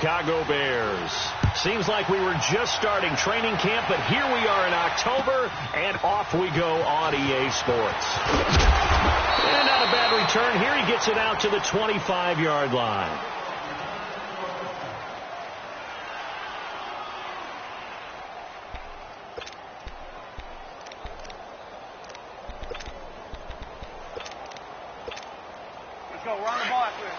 Chicago Bears. Seems like we were just starting training camp, but here we are in October, and off we go on EA Sports. And not a bad return here. He gets it out to the 25-yard line. Let's go. Run the ball after it.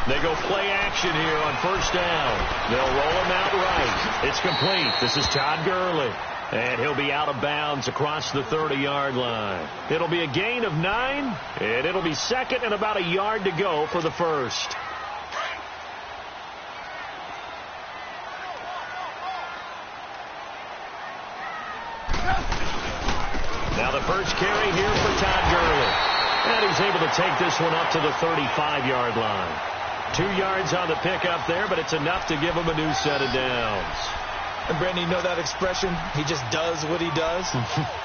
They go play action here on first down. They'll roll him out right. It's complete. This is Todd Gurley. And he'll be out of bounds across the 30-yard line. It'll be a gain of 9, and it'll be second and about a yard to go for the first. Now the first carry here for Todd Gurley. And he's able to take this one up to the 35-yard line. 2 yards on the pickup there, but it's enough to give him a new set of downs. And, Brandon, you know that expression? He just does what he does?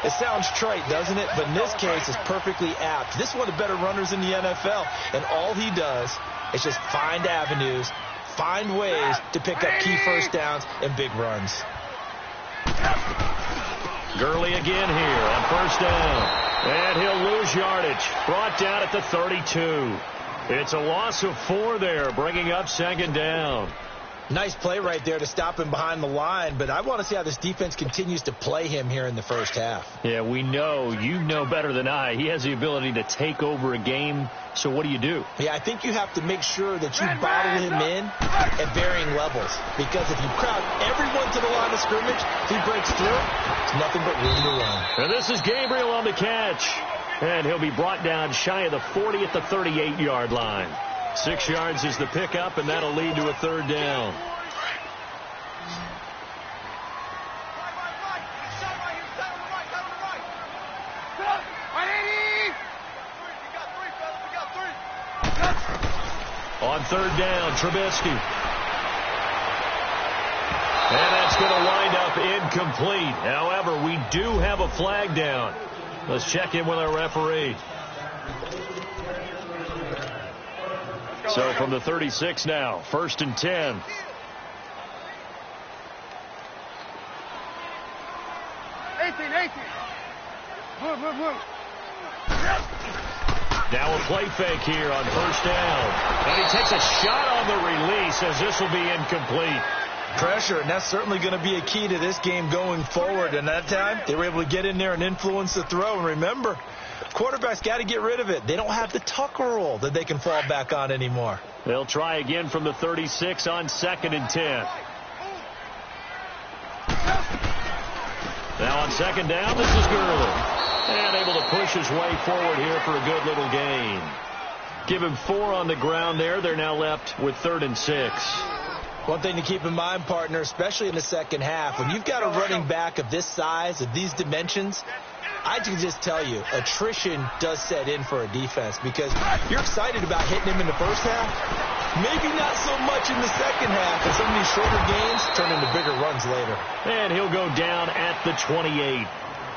It sounds trite, doesn't it? But in this case, it's perfectly apt. This is one of the better runners in the NFL. And all he does is just find avenues, find ways to pick up key first downs and big runs. Gurley again here on first down. And he'll lose yardage. Brought down at the 32. It's a loss of 4 there, bringing up second down. Nice play right there to stop him behind the line, but I want to see how this defense continues to play him here in the first half. Yeah, we know. You know better than I. He has the ability to take over a game, so what do? Yeah, I think you have to make sure that you bottle him in at varying levels, because if you crowd everyone to the line of scrimmage, if he breaks through, it's nothing but room to run. And this is Gabriel on the catch. And he'll be brought down shy of the 40 at the 38-yard line. 6 yards is the pickup, and that'll lead to a third down. On third down, Trubisky. And that's going to wind up incomplete. However, we do have a flag down. Let's check in with our referee. So from the 36 now, first and 10. Now a play fake here on first down. And he takes a shot on the release as this will be incomplete. Pressure, and that's certainly going to be a key to this game going forward. And that time, they were able to get in there and influence the throw. And remember, quarterbacks got to get rid of it. They don't have the tucker roll that they can fall back on anymore. They'll try again from the 36 on second and 10. Now on second down, this is Gurley. And able to push his way forward here for a good little gain. Give him 4 on the ground there. They're now left with third and 6. One thing to keep in mind, partner, especially in the second half, when you've got a running back of this size, of these dimensions, I can just tell you, attrition does set in for a defense because you're excited about hitting him in the first half. Maybe not so much in the second half, and some of these shorter gains turn into bigger runs later. And he'll go down at the 28.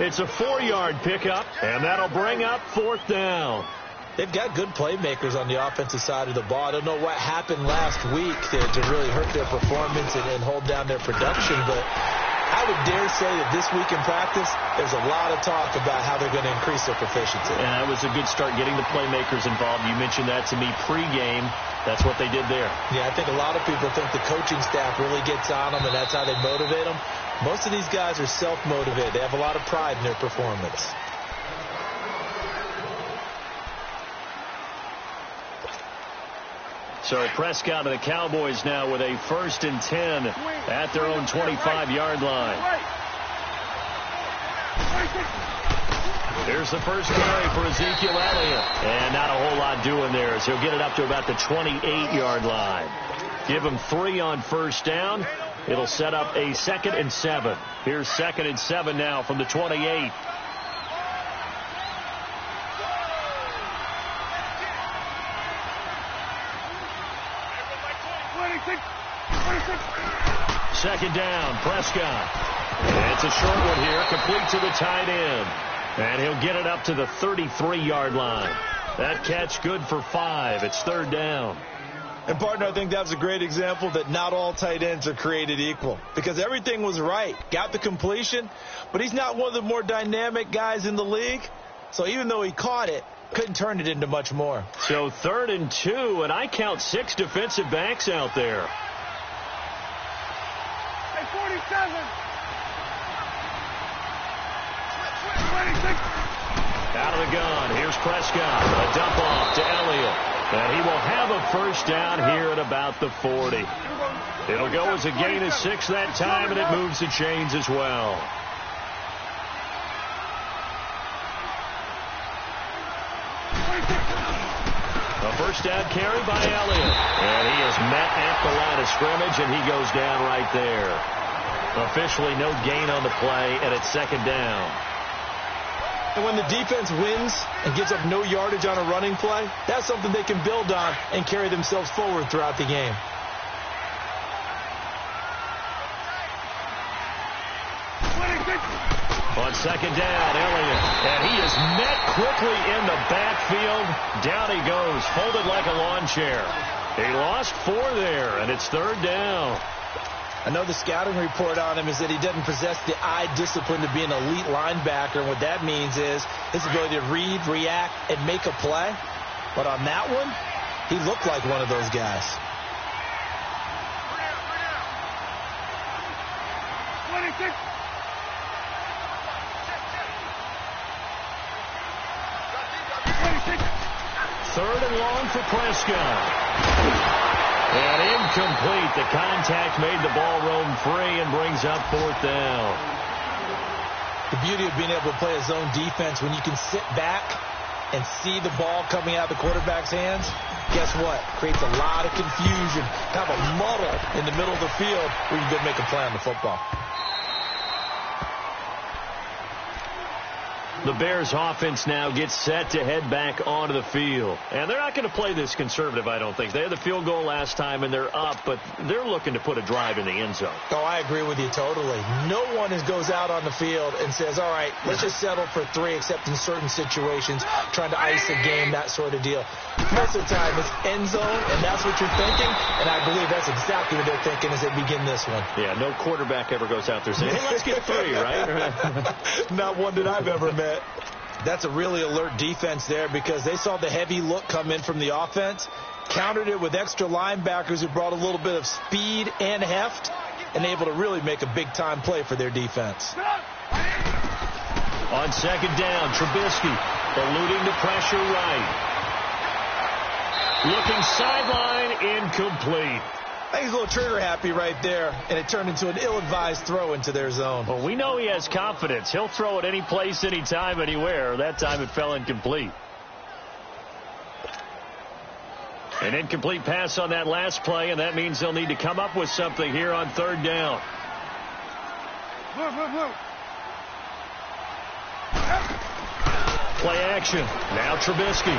It's a 4-yard pickup, and that'll bring up fourth down. They've got good playmakers on the offensive side of the ball. I don't know what happened last week to really hurt their performance and hold down their production, but I would dare say that this week in practice, there's a lot of talk about how they're going to increase their proficiency. Yeah, it was a good start getting the playmakers involved. You mentioned that to me pregame. That's what they did there. Yeah, I think a lot of people think the coaching staff really gets on them, and that's how they motivate them. Most of these guys are self-motivated. They have a lot of pride in their performance. So Prescott and the Cowboys now with a first and 10 at their own 25-yard line. Here's the first carry for Ezekiel Elliott. And not a whole lot doing there as he'll get it up to about the 28-yard line. Give him 3 on first down. It'll set up a second and 7. Here's second and 7 now from the 28. Second down, Prescott. And it's a short one here, complete to the tight end. And he'll get it up to the 33-yard line. That catch good for 5. It's third down. And, partner, I think that's a great example that not all tight ends are created equal, because everything was right. Got the completion, but he's not one of the more dynamic guys in the league. So even though he caught it, couldn't turn it into much more. So 3rd and 2, and I count 6 defensive backs out there. Hey, 47. 26. Out of the gun. Here's Prescott. A dump off to Elliott. And he will have a first down here at about the 40. It'll go as a gain of 6 that time, and it moves the chains as well. A first down carry by Elliott. And he is met at the line of scrimmage, and he goes down right there. Officially no gain on the play, and it's second down. And when the defense wins and gives up no yardage on a running play, that's something they can build on and carry themselves forward throughout the game. On second down, Elliott. And he is met quickly in the backfield. Down he goes, folded like a lawn chair. He lost 4 there, and it's third down. I know the scouting report on him is that he doesn't possess the eye discipline to be an elite linebacker. And what that means is his ability to read, react, and make a play. But on that one, he looked like one of those guys. 26. Third and long for Prescott. And incomplete. The contact made the ball roam free and brings up 4th down. The beauty of being able to play a zone defense, when you can sit back and see the ball coming out of the quarterback's hands, guess what? Creates a lot of confusion, kind of a muddle in the middle of the field where you can go make a play on the football. The Bears offense now gets set to head back onto the field. And they're not going to play this conservative, I don't think. They had the field goal last time, and they're up, but they're looking to put a drive in the end zone. Oh, I agree with you totally. No one goes out on the field and says, all right, let's just settle for 3, except in certain situations, trying to ice a game, that sort of deal. Most of the time, it's end zone, and that's what you're thinking, and I believe that's exactly what they're thinking as they begin this one. Yeah, no quarterback ever goes out there saying, hey, let's get 3, right? Not one that I've ever met. That's a really alert defense there, because they saw the heavy look come in from the offense, countered it with extra linebackers who brought a little bit of speed and heft, and able to really make a big-time play for their defense. On second down, Trubisky eluding the pressure right. Looking sideline, incomplete. I think he's a little trigger happy right there, and it turned into an ill-advised throw into their zone. Well, we know he has confidence. He'll throw it any place, anytime, anywhere. That time it fell incomplete. An incomplete pass on that last play, and that means they'll need to come up with something here on third down. Play action. Now Trubisky.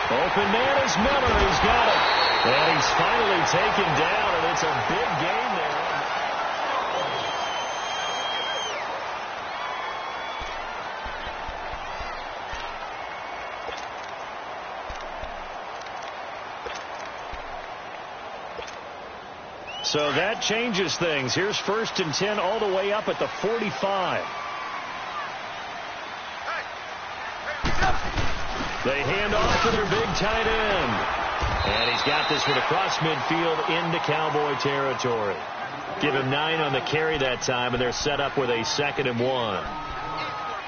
Open man is Miller. He's got it. And he's finally taken down, and it's a big gain there. So that changes things. Here's 1st and 10 all the way up at the 45. They hand off to their big tight end. And he's got this one across midfield into Cowboy territory. Give him 9 on the carry that time, and they're set up with a 2nd and 1.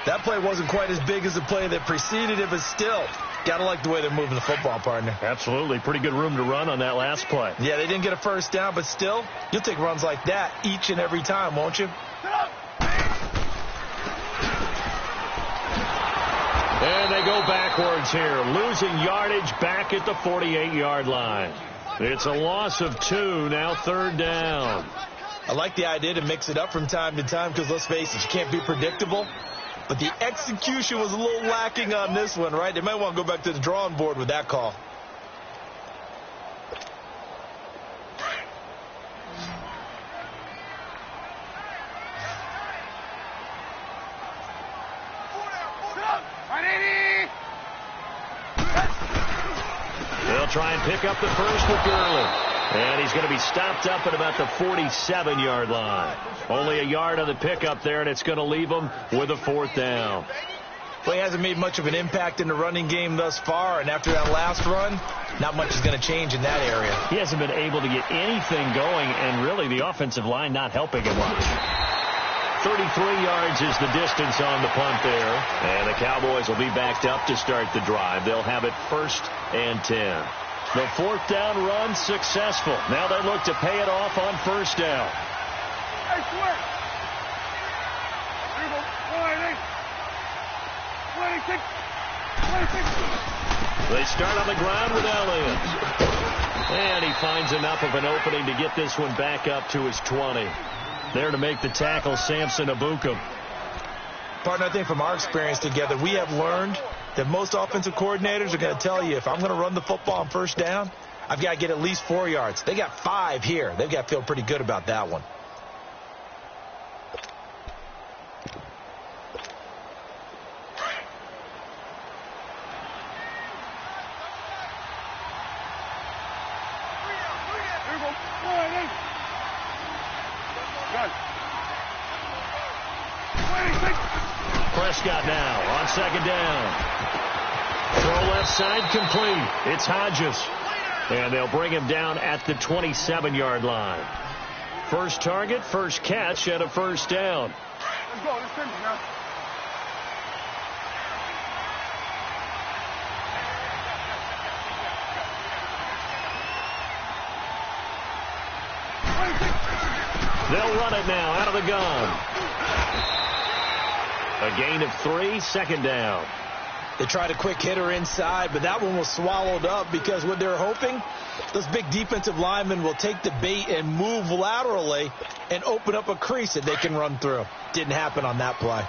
That play wasn't quite as big as the play that preceded it, but still, got to like the way they're moving the football, partner. Absolutely. Pretty good room to run on that last play. Yeah, they didn't get a first down, but still, you'll take runs like that each and every time, won't you? And they go backwards here, losing yardage back at the 48-yard line. It's a loss of 2, now 3rd down. I like the idea to mix it up from time to time because, let's face it, you can't be predictable. But the execution was a little lacking on this one, right? They might want to go back to the drawing board with that call. 180. They'll try and pick up the first with Gurley. And he's going to be stopped up at about the 47-yard line. Only a yard on the pickup there, and it's going to leave him with a 4th down. Well, he hasn't made much of an impact in the running game thus far, and after that last run, not much is going to change in that area. He hasn't been able to get anything going, and really the offensive line not helping him much. 33 yards is the distance on the punt there, and the Cowboys will be backed up to start the drive. They'll have it 1st and 10. The 4th down run successful. Now they look to pay it off on 1st down. Hey, switch. 26. They start on the ground with Elliott. And he finds enough of an opening to get this one back up to his 20. There to make the tackle, Samson Abukum. Partner, I think from our experience together, we have learned that most offensive coordinators are going to tell you, if I'm going to run the football on 1st down, I've got to get at least 4 yards. They got 5 here. They've got to feel pretty good about that one. Prescott now on 2nd down. Throw left side complete. It's Hodges. And they'll bring him down at the 27-yard line. First target, first catch, and a 1st down. Let's go. Let's finish now. They'll run it now out of the gun. A gain of 3, 2nd down. They tried a quick hitter inside, but that one was swallowed up because what they're hoping, those big defensive linemen will take the bait and move laterally and open up a crease that they can run through. Didn't happen on that play.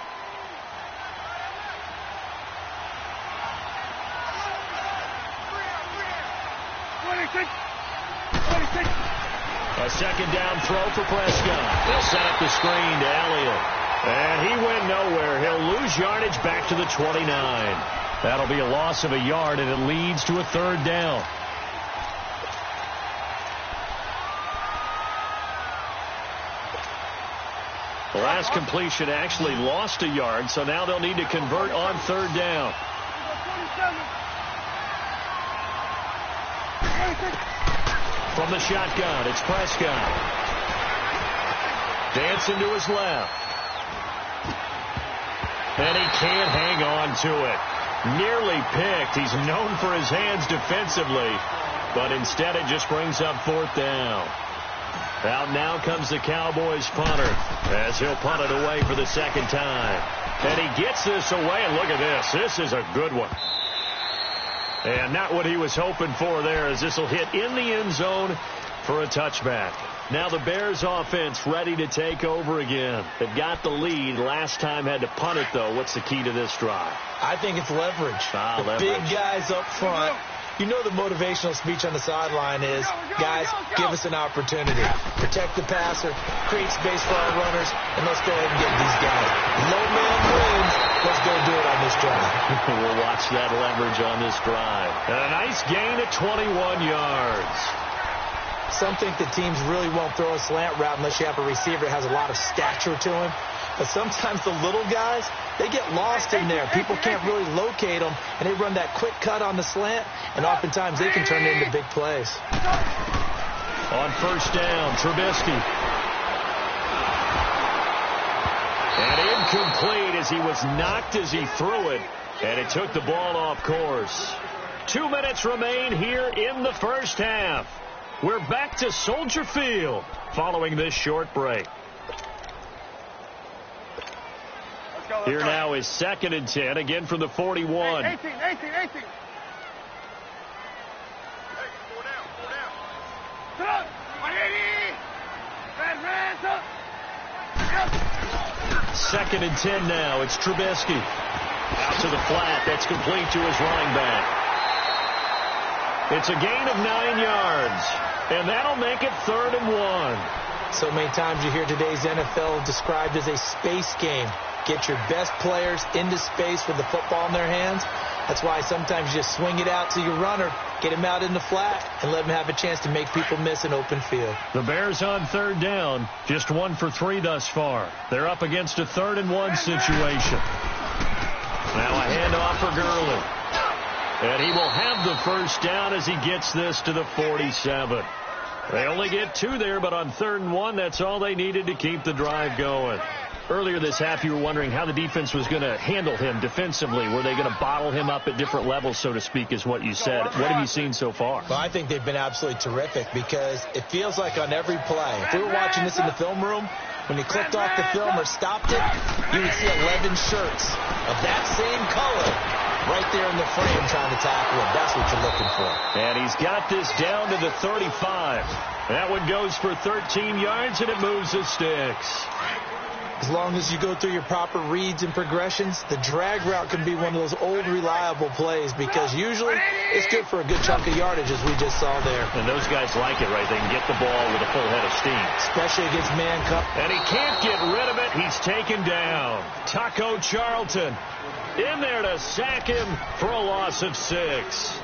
A 2nd down throw for Prescott. They'll set up the screen to Elliott. And he went nowhere. He'll lose yardage back to the 29. That'll be a loss of a yard, and it leads to a 3rd down. The last completion actually lost a yard, so now they'll need to convert on 3rd down. From the shotgun, it's Prescott. Dancing to his left. And he can't hang on to it. Nearly picked. He's known for his hands defensively, but instead it just brings up 4th down. Out now comes the Cowboys punter as he'll punt it away for the 2nd time. And he gets this away, and look at this. This is a good one. And not what he was hoping for there, as this will hit in the end zone for a touchback. Now the Bears offense ready to take over again. They've got the lead. Last time had to punt it, though. What's the key to this drive? I think it's leverage. Leverage. Big guys up front. You know the motivational speech on the sideline is, guys, give us an opportunity. Protect the passer, create space for our runners, and let's go ahead and get these guys. Low man wins. Let's go do it on this drive. We'll watch that leverage on this drive. And a nice gain of 21 yards. Some think that teams really won't throw a slant route unless you have a receiver that has a lot of stature to him. But sometimes the little guys, they get lost in there. People can't really locate them, and they run that quick cut on the slant, and oftentimes they can turn it into big plays. On 1st down, Trubisky. And incomplete as he was knocked as he threw it, and it took the ball off course. 2 minutes remain here in the 1st half. We're back to Soldier Field following this short break. Here now is 2nd and 10, again from the 41. 18. Second and 10 now. It's Trubisky. Out to the flat. That's complete to his running back. It's a gain of 9 yards. And that'll make it 3rd and 1. So many times you hear today's NFL described as a space game. get your best players into space with the football in their hands. That's why sometimes you just swing it out to your runner, get him out in the flat, and let him have a chance to make people miss an open field. The Bears on third down, just 1 for 3 thus far. They're up against a 3rd-and-1 situation. Now a handoff for Gurley. And he will have the first down as he gets this to the 47. They only get 2 there, but on 3rd and 1, that's all they needed to keep the drive going. Earlier this half, you were wondering how the defense was going to handle him defensively. Were they going to bottle him up at different levels, so to speak, is what you said. What have you seen so far? Well, I think they've been absolutely terrific because it feels like on every play, if we were watching this in the film room, when you clicked off the film or stopped it, you would see 11 shirts of that same color right there in the frame trying to tackle him. That's what you're looking for. And he's got this down to the 35. That one goes for 13 yards, and it moves the sticks. As long as you go through your proper reads and progressions, the drag route can be one of those old reliable plays because usually it's good for a good chunk of yardage as we just saw there. And those guys like it, right? They can get the ball with a full head of steam. Especially against man coverage. And he can't get rid of it. He's taken down. Taco Charlton in there to sack him for a loss of 6.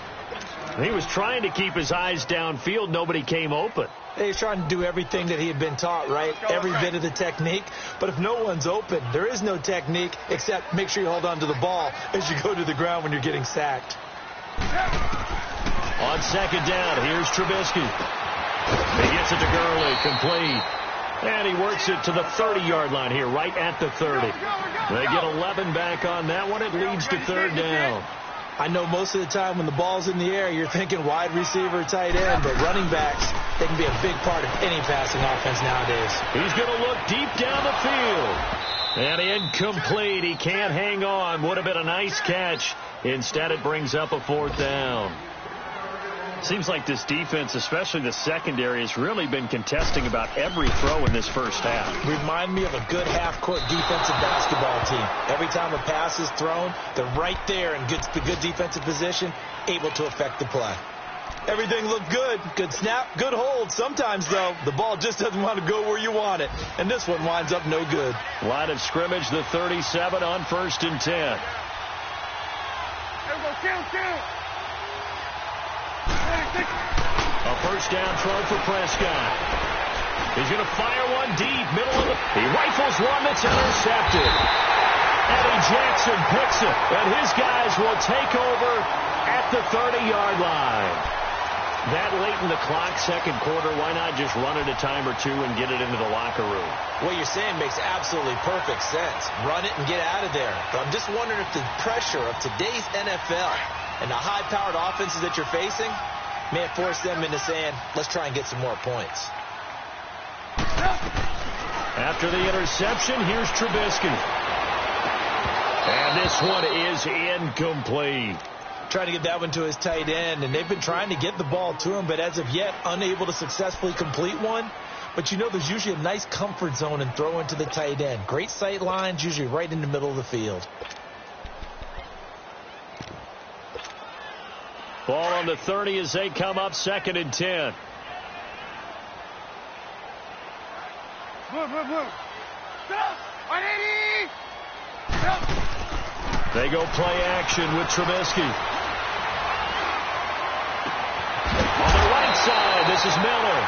He was trying to keep his eyes downfield. Nobody came open. He was trying to do everything that he had been taught, right? Every bit of the technique. But if no one's open, there is no technique except make sure you hold on to the ball as you go to the ground when you're getting sacked. On 2nd down, here's Trubisky. He gets it to Gurley, complete. And he works it to the 30-yard line here, right at the 30. They get 11 back on that one. It leads to 3rd down. I know most of the time when the ball's in the air, you're thinking wide receiver, tight end, but running backs, they can be a big part of any passing offense nowadays. He's going to look deep down the field. And incomplete. He can't hang on. Would have been a nice catch. Instead, it brings up a 4th down. Seems like this defense, especially the secondary, has really been contesting about every throw in this first half. Remind me of a good half-court defensive basketball team. Every time a pass is thrown, they're right there in good defensive position, able to affect the play. Everything looked good. Good snap, good hold. Sometimes, though, the ball just doesn't want to go where you want it. And this one winds up no good. Line of scrimmage, the 37 on 1st and 10. There we go, kill. A first down throw for Prescott. He's going to fire one deep, middle of the... He rifles one that's intercepted. Eddie Jackson picks it, and his guys will take over at the 30-yard line. That late in the clock, 2nd quarter, why not just run it a time or two and get it into the locker room? What you're saying makes absolutely perfect sense. Run it and get out of there. But I'm just wondering if the pressure of today's NFL and the high-powered offenses that you're facing may force them into saying, let's try and get some more points. After the interception, here's Trubisky. And this one is incomplete. Trying to get that one to his tight end, and they've been trying to get the ball to him, but as of yet, unable to successfully complete one. But you know there's usually a nice comfort zone in throwing to the tight end. Great sight lines, usually right in the middle of the field. Ball on the 30 as they come up 2nd and 10. Blue. Stop! 180! Stop! They go play action with Trubisky. On the right side, this is Miller.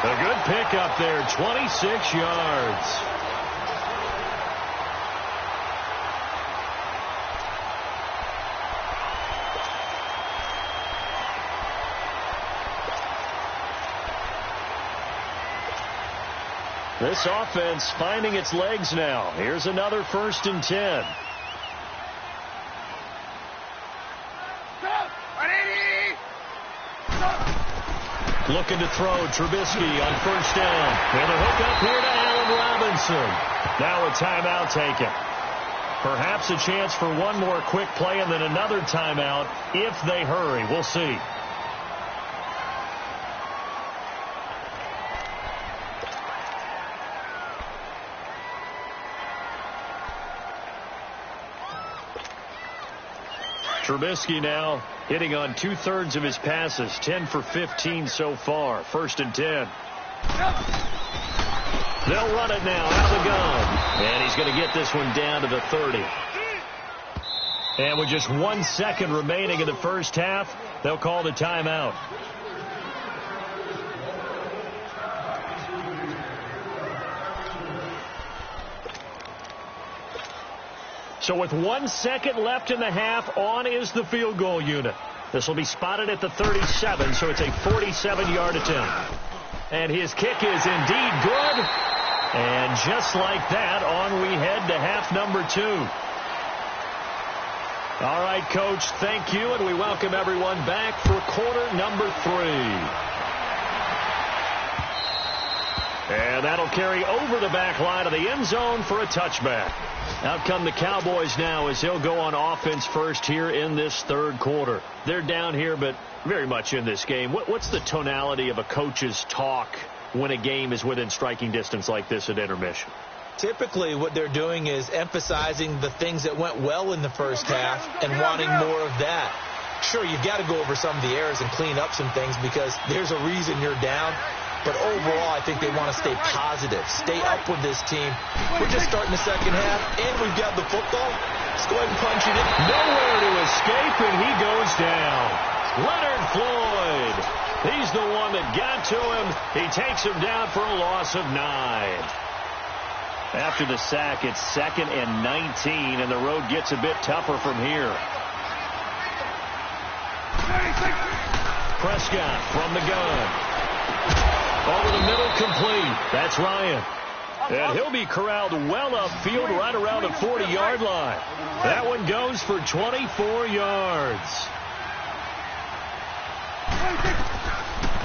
A good pickup there, 26 yards. This offense finding its legs now. Here's another 1st and 10. Looking to throw, Trubisky on 1st down. And a hook up here to Allen Robinson. Now a timeout taken. Perhaps a chance for one more quick play and then another timeout if they hurry. We'll see. Trubisky now hitting on 2/3 of his passes, 10 for 15 so far. 1st and 10. They'll run it now out of the gun. And he's going to get this one down to the 30. And with just 1 second remaining in the first half, they'll call the timeout. So with 1 second left in the half, on is the field goal unit. This will be spotted at the 37, so it's a 47-yard attempt. And his kick is indeed good. And just like that, on we head to half number 2. All right, Coach, thank you, and we welcome everyone back for quarter number 3. And that'll carry over the back line of the end zone for a touchback. Out come the Cowboys now as they'll go on offense first here in this third quarter. They're down here, but very much in this game. What's the tonality of a coach's talk when a game is within striking distance like this at intermission? Typically, what they're doing is emphasizing the things that went well in the first half and wanting more of that. Sure, you've got to go over some of the errors and clean up some things because there's a reason you're down. But overall, I think they want to stay positive, stay up with this team. We're just starting the second half, and we've got the football. Let's go ahead and punch it in. Nowhere to escape, and he goes down. Leonard Floyd. He's the one that got to him. He takes him down for a loss of 9. After the sack, it's 2nd and 19, and the road gets a bit tougher from here. Prescott from the gun. Over the middle, complete. That's Ryan. And he'll be corralled well upfield right around the 40-yard line. That one goes for 24 yards.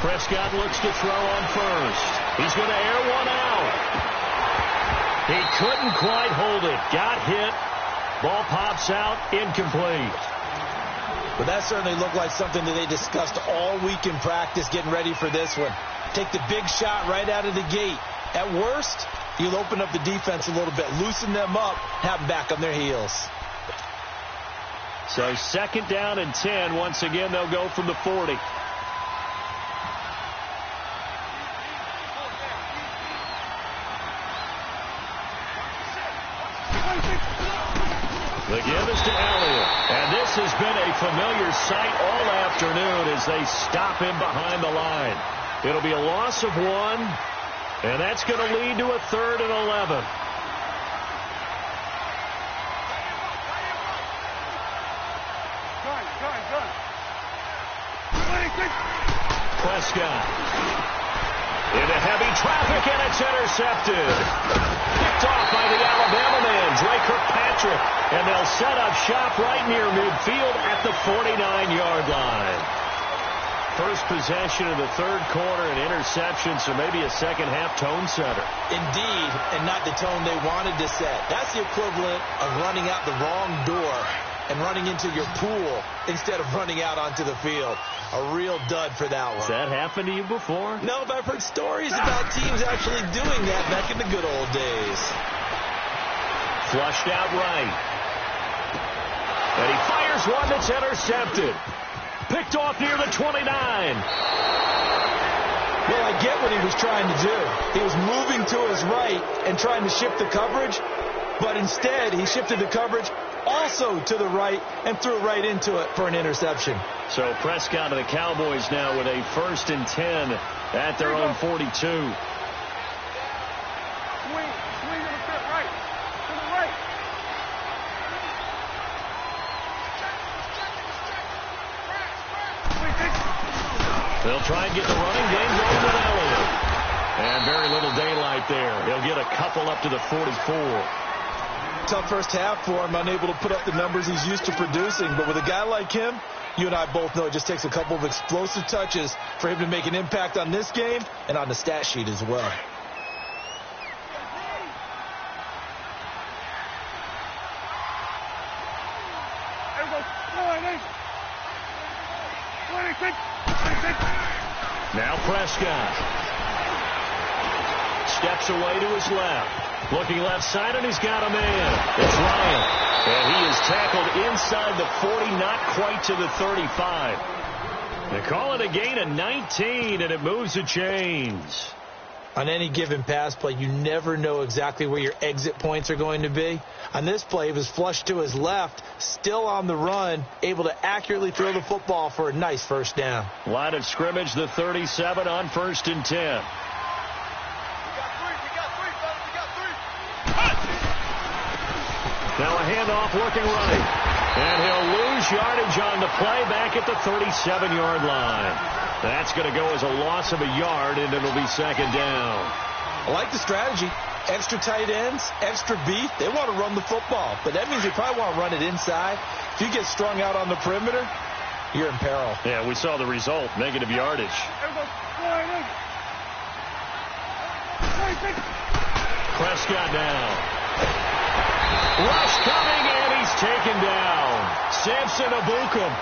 Prescott looks to throw on first. He's going to air one out. He couldn't quite hold it. Got hit. Ball pops out. Incomplete. But that certainly looked like something that they discussed all week in practice getting ready for this one. Take the big shot right out of the gate. At worst, you'll open up the defense a little bit, loosen them up, have them back on their heels. So 2nd down and 10. Once again, they'll go from the 40. The give is to Elliott. And this has been a familiar sight all afternoon as they stop him behind the line. It'll be a loss of 1, and that's going to lead to a 3rd and 11. Prescott into heavy traffic, and it's intercepted. Picked off by the Alabama man, Drake Kirkpatrick, and they'll set up shop right near midfield at the 49-yard line. First possession of the third quarter, an interception, so maybe a second-half tone setter. Indeed, and not the tone they wanted to set. That's the equivalent of running out the wrong door and running into your pool instead of running out onto the field. A real dud for that one. Has that happened to you before? No, but I've heard stories about teams actually doing that back in the good old days. Flushed out right. And he fires one that's intercepted. Picked off near the 29. Well, I get what he was trying to do. He was moving to his right and trying to shift the coverage, but instead he shifted the coverage also to the right and threw right into it for an interception. So Prescott and the Cowboys now with a 1st and 10 at their own 42. They'll try and get the running game going with Elliott. And very little daylight there. He'll get a couple up to the 44. Tough first half for him, unable to put up the numbers he's used to producing. But with a guy like him, you and I both know it just takes a couple of explosive touches for him to make an impact on this game and on the stat sheet as well. Now Prescott steps away to his left. Looking left side, and he's got a man. It's Ryan. And he is tackled inside the 40, not quite to the 35. They call it a gain of 19, and it moves the chains. On any given pass play, you never know exactly where your exit points are going to be. On this play, he was flushed to his left, still on the run, able to accurately throw the football for a nice first down. Line of scrimmage, the 37 on 1st and 10. Now a handoff looking right. And he'll lose yardage on the play back at the 37-yard line. That's going to go as a loss of a yard, and it'll be 2nd down. I like the strategy. Extra tight ends, extra beef. They want to run the football, but that means they probably want to run it inside. If you get strung out on the perimeter, you're in peril. Yeah, we saw the result, negative yardage. Prescott now. Rush coming, and he's taken down. Samson Abukum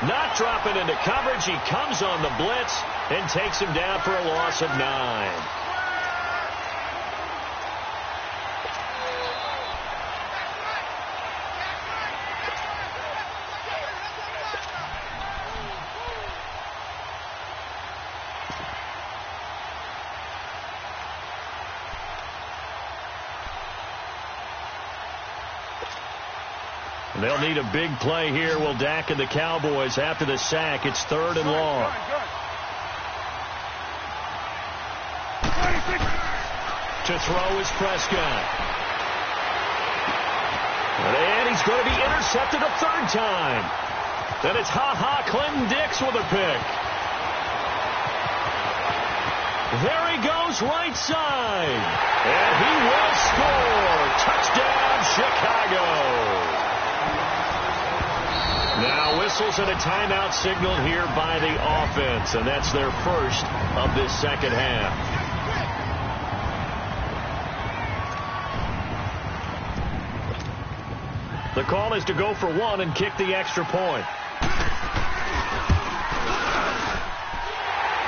not dropping into coverage. He comes on the blitz and takes him down for a loss of 9. They'll need a big play here. Will Dak and the Cowboys after the sack. It's 3rd and long. To throw is Prescott. And he's going to be intercepted a 3rd time. Then it's Clinton Dix with a pick. There he goes right side. And he will score. Touchdown, Chicago. Now whistles and a timeout signaled here by the offense, and that's their first of this second half. The call is to go for 1 and kick the extra point.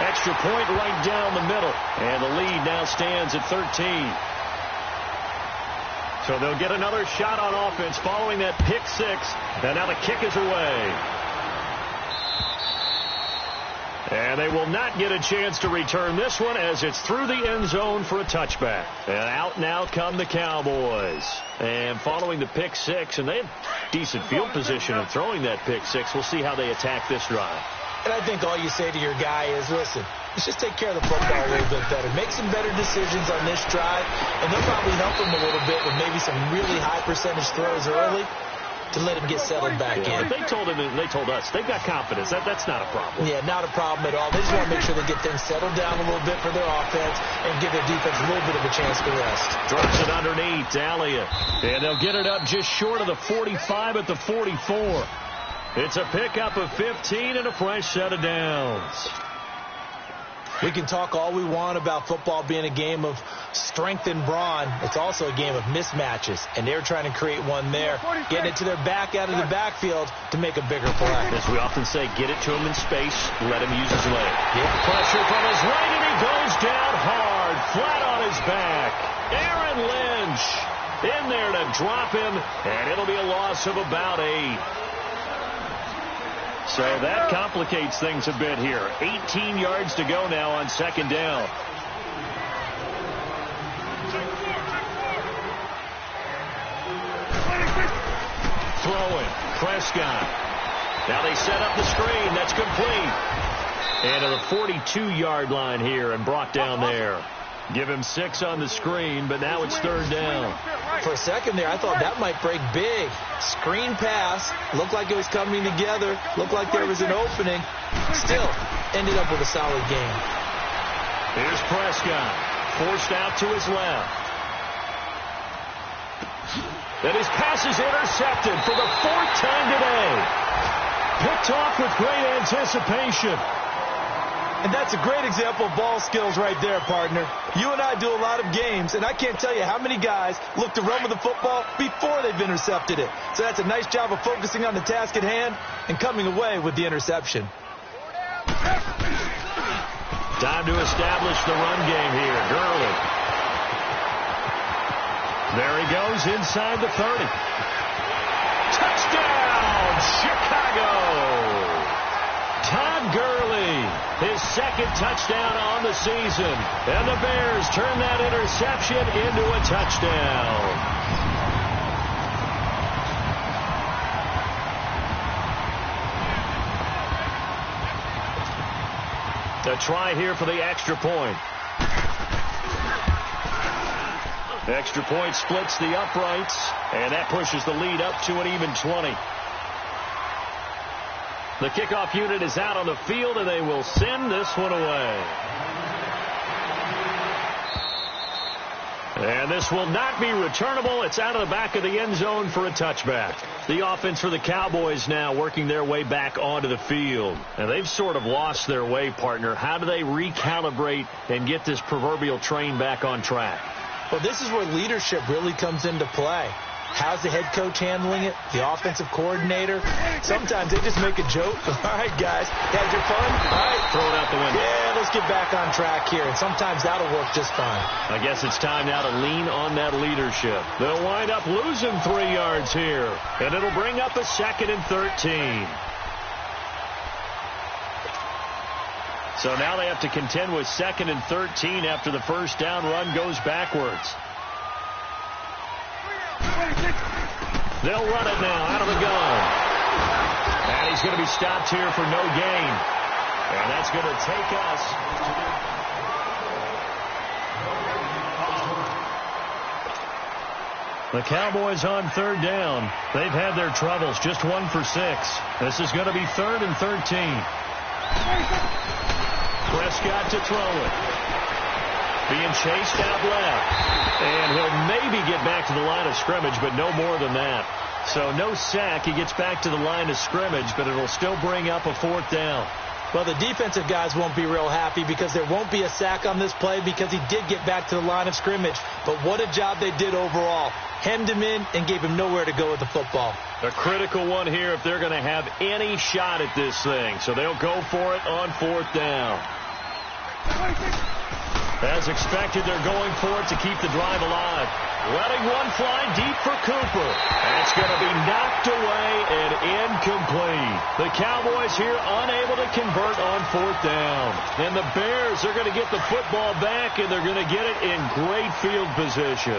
Extra point right down the middle, and the lead now stands at 13. So they'll get another shot on offense following that pick 6. And now the kick is away. And they will not get a chance to return this one as it's through the end zone for a touchback. And out now come the Cowboys. And following the pick 6, and they have decent field position of throwing that pick 6. We'll see how they attack this drive. And I think all you say to your guy is, listen, let's just take care of the football a little bit better. Make some better decisions on this drive, and they'll probably help him a little bit with maybe some really high percentage throws early to let him get settled back in. But they told him, and they told us, they've got confidence. That's not a problem. Yeah, not a problem at all. They just want to make sure they get things settled down a little bit for their offense and give their defense a little bit of a chance to rest. Drops it underneath to Elliott. And they'll get it up just short of the 45 at the 44. It's a pickup of 15 and a fresh set of downs. We can talk all we want about football being a game of strength and brawn. It's also a game of mismatches, and they're trying to create one there, getting it to their back out of the backfield to make a bigger play. As we often say, get it to him in space, let him use his leg. Pressure from his right, and he goes down hard, flat on his back. Aaron Lynch in there to drop him, and it'll be a loss of about 8. So that complicates things a bit here. 18 yards to go now on 2nd down. Throwing. Prescott. Now they set up the screen. That's complete. And to the 42-yard line here and brought down there. Give him 6 on the screen, but now it's 3rd down. For a second there, I thought that might break big. Screen pass. Looked like it was coming together. Looked like there was an opening. Still ended up with a solid game. Here's Prescott. Forced out to his left. And his pass is intercepted for the 4th time today. Picked off with great anticipation. And that's a great example of ball skills right there, partner. You and I do a lot of games, and I can't tell you how many guys look to run with the football before they've intercepted it. So that's a nice job of focusing on the task at hand and coming away with the interception. Time to establish the run game here. Gurley. There he goes inside the 30. Touchdown, Chicago! Todd Gurley, his second touchdown on the season. And the Bears turn that interception into a touchdown. A try here for the extra point. Extra point splits the uprights, and that pushes the lead up to an even 20. The kickoff unit is out on the field, and they will send this one away. And this will not be returnable. It's out of the back of the end zone for a touchback. The offense for the Cowboys now working their way back onto the field. And they've sort of lost their way, partner. How do they recalibrate and get this proverbial train back on track? Well, this is where leadership really comes into play. How's the head coach handling it? The offensive coordinator? Sometimes they just make a joke. All right, guys, had your fun? All right. Throw it out the window. Yeah, let's get back on track here. And sometimes that'll work just fine. I guess it's time now to lean on that leadership. They'll wind up losing 3 yards here. And it'll bring up a 2nd and 13. So now they have to contend with 2nd and 13 after the first down run goes backwards. They'll run it now out of the gun. And he's going to be stopped here for no gain. And that's going to take us the Cowboys on 3rd down. They've had their troubles, just 1 for 6. This is going to be 3rd and 13. Prescott to throw it. Being chased out left. And he'll maybe get back to the line of scrimmage, but no more than that. So no sack. He gets back to the line of scrimmage, but it'll still bring up a 4th down. Well, the defensive guys won't be real happy because there won't be a sack on this play because he did get back to the line of scrimmage. But what a job they did overall. Hemmed him in and gave him nowhere to go with the football. A critical one here if they're going to have any shot at this thing. So they'll go for it on 4th down. As expected, they're going for it to keep the drive alive. Letting one fly deep for Cooper. That's going to be knocked away and incomplete. The Cowboys here unable to convert on 4th down. And the Bears are going to get the football back, and they're going to get it in great field position.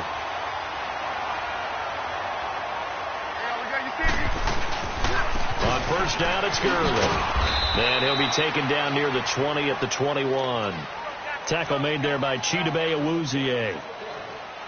On 1st down, it's Gurley. And he'll be taken down near the 20 at the 21. Tackle made there by Chidobe Awuzie.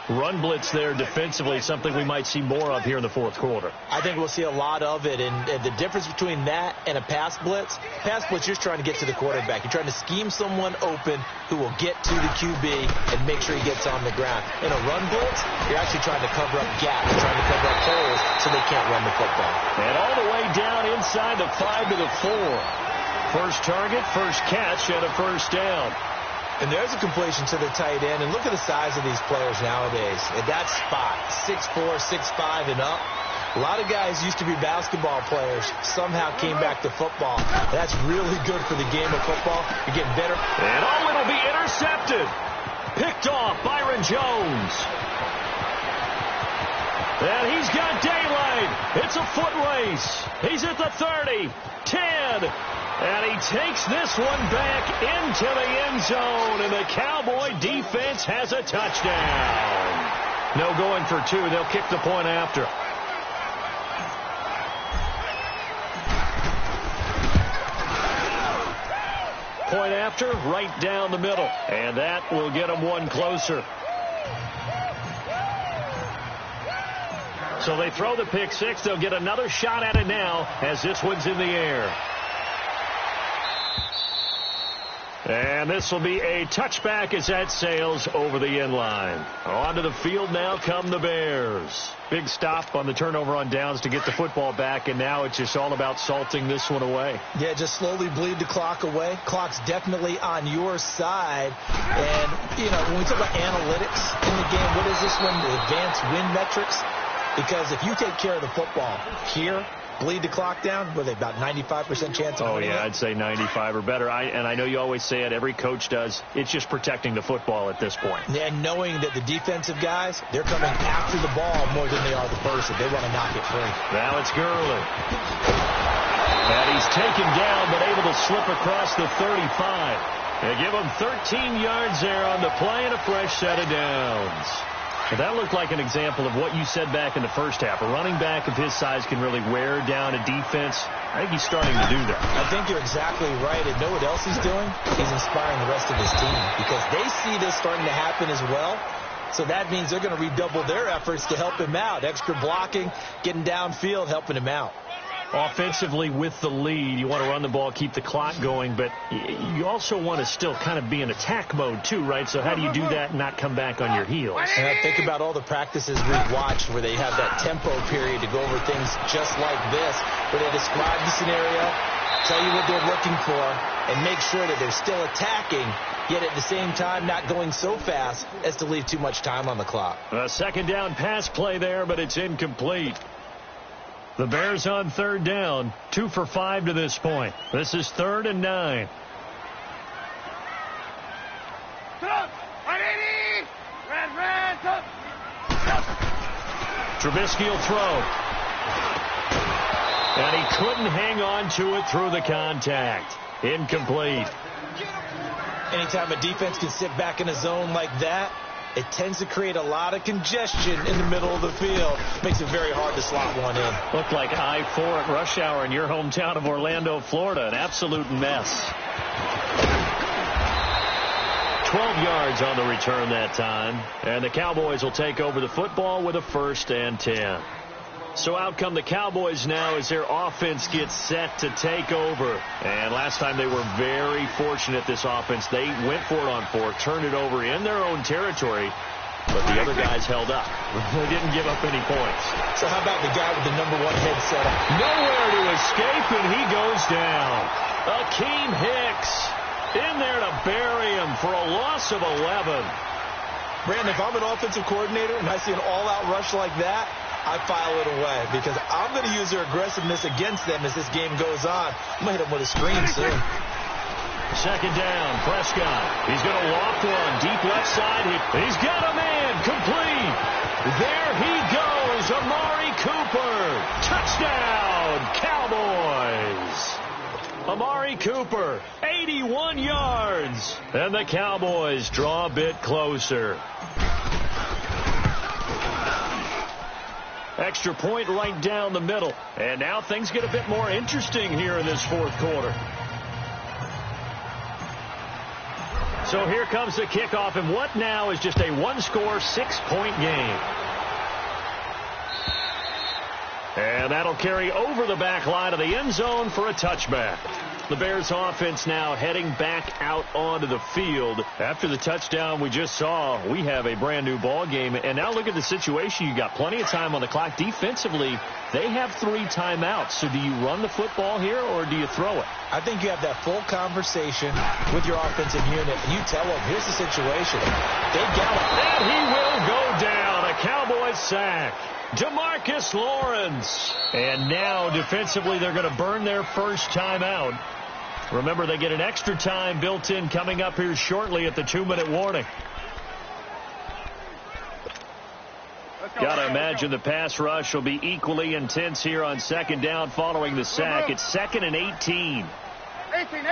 Run blitz there defensively, something we might see more of here in the 4th quarter. I think we'll see a lot of it, and the difference between that and a pass blitz, you're just trying to get to the quarterback. You're trying to scheme someone open who will get to the QB and make sure he gets on the ground. In a run blitz, you're actually trying to cover up gaps, trying to cover up holes so they can't run the football. And all the way down inside the 5 to the 4. First target, first catch, and a 1st down. And there's a completion to the tight end. And look at the size of these players nowadays. At that spot, 6'4", 6'5", and up. A lot of guys used to be basketball players. Somehow came back to football. That's really good for the game of football. You're getting better. And it'll be intercepted. Picked off Byron Jones. And he's got daylight. It's a foot race. He's at the 30, 10. And he takes this one back into the end zone, and the Cowboy defense has a touchdown. No going for 2. They'll kick the point after. Point after, right down the middle. And that will get them one closer. So they throw the pick 6. They'll get another shot at it now as this one's in the air. And this will be a touchback as that sails over the end line. Onto the field now come the Bears. Big stop on the turnover on downs to get the football back, and now it's just all about salting this one away. Yeah, just slowly bleed the clock away. Clock's definitely on your side. And, when we talk about analytics in the game, what is this one? The advanced win metrics? Because if you take care of the football here, bleed the clock down, were they about 95% chance of winning? Oh, yeah, I'd say 95 or better. And I know you always say it, every coach does. It's just protecting the football at this point. And knowing that the defensive guys, they're coming after the ball more than they are the person. They want to knock it free. Now it's Gurley. And he's taken down, but able to slip across the 35. They give him 13 yards there on the play and a fresh set of downs. Well, that looked like an example of what you said back in the first half. A running back of his size can really wear down a defense. I think he's starting to do that. I think you're exactly right. And know what else he's doing? He's inspiring the rest of his team because they see this starting to happen as well. So that means they're going to redouble their efforts to help him out. Extra blocking, getting downfield, helping him out. Offensively with the lead, you want to run the ball, keep the clock going, but you also want to still kind of be in attack mode too, right? So how do you do that and not come back on your heels? And I think about all the practices we've watched where they have that tempo period to go over things just like this, where they describe the scenario, tell you what they're looking for, and make sure that they're still attacking, yet at the same time not going so fast as to leave too much time on the clock. A second down pass play there, but it's incomplete. The Bears on third down, 2 for 5 to this point. This is 3rd and 9. Trubisky will throw. And he couldn't hang on to it through the contact. Incomplete. Anytime a defense can sit back in a zone like that, it tends to create a lot of congestion in the middle of the field. Makes it very hard to slot one in. Looked like I-4 at rush hour in your hometown of Orlando, Florida. An absolute mess. 12 yards on the return that time. And the Cowboys will take over the football with a 1st and 10. So out come the Cowboys now as their offense gets set to take over. And last time they were very fortunate, this offense. They went for it on 4th, turned it over in their own territory, but the other guys held up. They didn't give up any points. So how about the guy with the #1 headset on? Nowhere to escape, and he goes down. Akeem Hicks in there to bury him for a loss of 11. Brandon, if I'm an offensive coordinator and I see an all-out rush like that, I file it away because I'm going to use their aggressiveness against them as this game goes on. I'm going to hit them with a screen soon. Second down, Prescott. He's going to loft one. Deep left side. He's got a man. Complete. There he goes. Amari Cooper. Touchdown, Cowboys. Amari Cooper, 81 yards. And the Cowboys draw a bit closer. Extra point right down the middle. And now things get a bit more interesting here in this 4th quarter. So here comes the kickoff, and what now is just a 1-score, 6-point game. And that'll carry over the back line of the end zone for a touchback. The Bears offense now heading back out onto the field. After the touchdown we just saw, we have a brand new ball game. And now look at the situation. You got plenty of time on the clock. Defensively, they have 3 timeouts. So do you run the football here or do you throw it? I think you have that full conversation with your offensive unit, and you tell them, here's the situation. They gallop. And he will go down. A Cowboys sack. DeMarcus Lawrence. And now defensively they're going to burn their first timeout. Remember, they get an extra time built in coming up here shortly at the 2-minute warning. Got to imagine the pass rush will be equally intense here on second down following the sack. It's 2nd and 18. 18.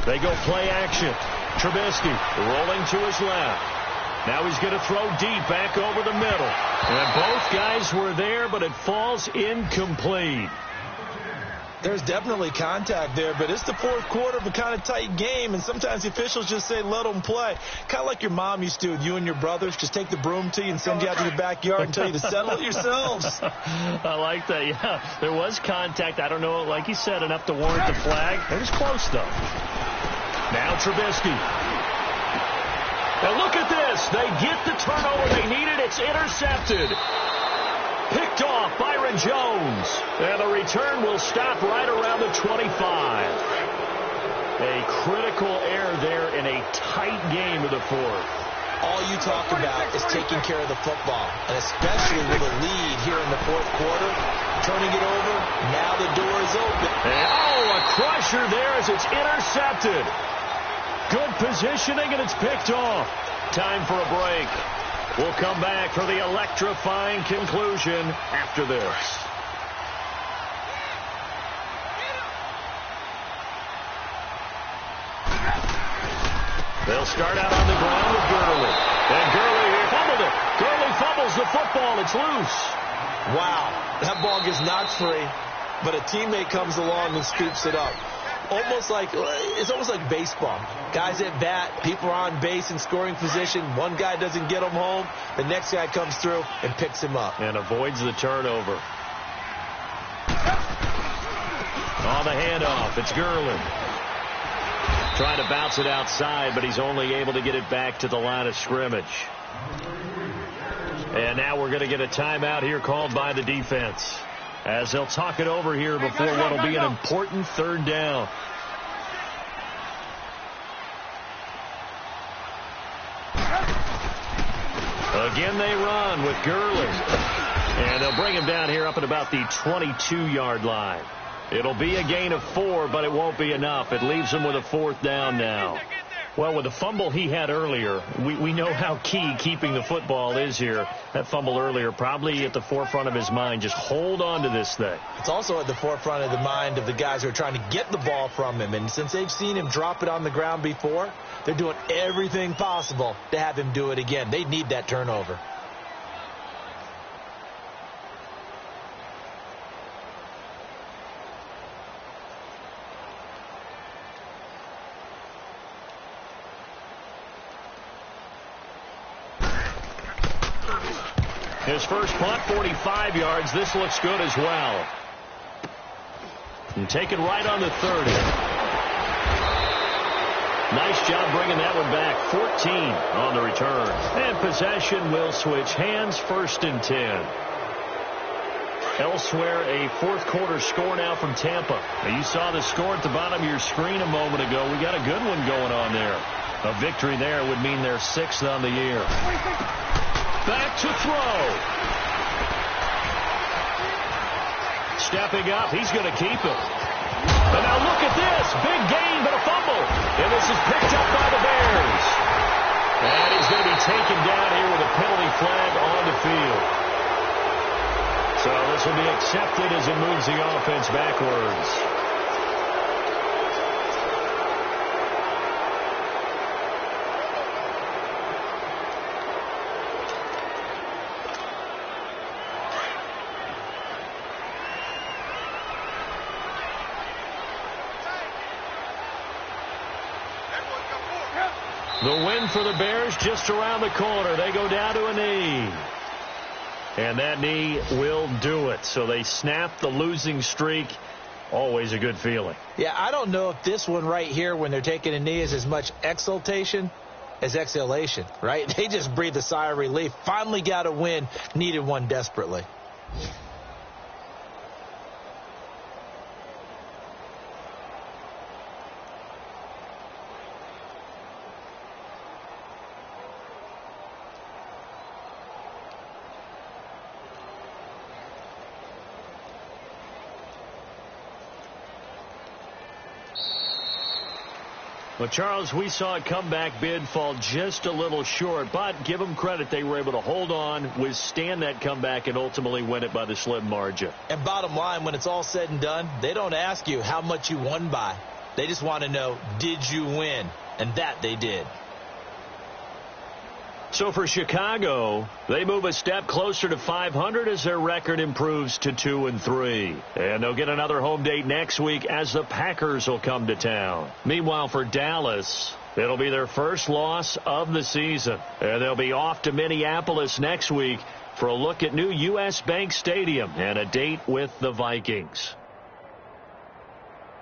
They go play action. Trubisky rolling to his left. Now he's going to throw deep back over the middle. And both guys were there, but it falls incomplete. There's definitely contact there, but it's the 4th quarter of a kind of tight game, and sometimes the officials just say, let them play. Kind of like your mom used to with you and your brothers. Just take the broom to you and send you out to your backyard and tell you to settle it yourselves. I like that, yeah. There was contact. I don't know, like you said, enough to warrant the flag. It was close, though. Now Trubisky. Now look at this. They get the turnover they needed. It's intercepted. Picked off Byron Jones. And the return will stop right around the 25. A critical error there in a tight game of the 4th. All you talk about is taking care of the football, and especially with a lead here in the 4th quarter, turning it over, now the door is open. And, a crusher there as it's intercepted. Good positioning, and it's picked off. Time for a break. We'll come back for the electrifying conclusion after this. They'll start out on the ground with Gurley. And Gurley here fumbled it. Gurley fumbles the football. It's loose. Wow, that ball gets knocked free, but a teammate comes along and scoops it up. It's almost like baseball. Guys at bat, people are on base in scoring position. One guy doesn't get him home. The next guy comes through and picks him up. And avoids the turnover. On the handoff, it's Gurley. Trying to bounce it outside, but he's only able to get it back to the line of scrimmage. And now we're going to get a timeout here called by the defense, as they'll talk it over here before what will be an important third down. Again, they run with Gurley. And they'll bring him down here up at about the 22-yard line. It'll be a gain of 4, but it won't be enough. It leaves him with a 4th down now. Well, with the fumble he had earlier, we know how key keeping the football is here. That fumble earlier probably at the forefront of his mind. Just hold on to this thing. It's also at the forefront of the mind of the guys who are trying to get the ball from him. And since they've seen him drop it on the ground before, they're doing everything possible to have him do it again. They need that turnover. His first punt, 45 yards. This looks good as well. And taken right on the 30. Nice job bringing that one back. 14 on the return. And possession will switch hands, 1st and 10. Elsewhere, a fourth-quarter score now from Tampa. Now, you saw the score at the bottom of your screen a moment ago. We got a good one going on there. A victory there would mean they're 6th on the year. Back to throw. Stepping up, he's going to keep it. And now look at this. Big gain, but a fumble. And this is picked up by the Bears. And he's going to be taken down here with a penalty flag on the field. So this will be accepted as it moves the offense backwards. The win for the Bears just around the corner. They go down to a knee. And that knee will do it. So they snap the losing streak. Always a good feeling. Yeah, I don't know if this one right here when they're taking a knee is as much exultation as exhalation, right? They just breathe a sigh of relief. Finally got a win. Needed one desperately. Well, Charles, we saw a comeback bid fall just a little short, but give them credit. They were able to hold on, withstand that comeback, and ultimately win it by the slim margin. And bottom line, when it's all said and done, they don't ask you how much you won by. They just want to know, did you win? And that they did. So for Chicago, they move a step closer to 500 as their record improves to 2-3. And they'll get another home date next week as the Packers will come to town. Meanwhile, for Dallas, it'll be their first loss of the season. And they'll be off to Minneapolis next week for a look at new U.S. Bank Stadium and a date with the Vikings.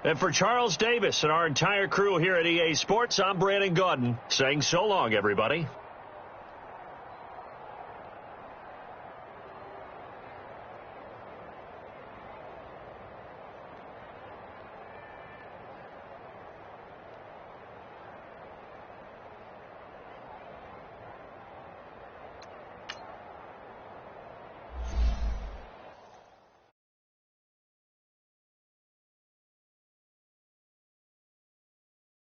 And for Charles Davis and our entire crew here at EA Sports, I'm Brandon Gaudin saying so long, everybody.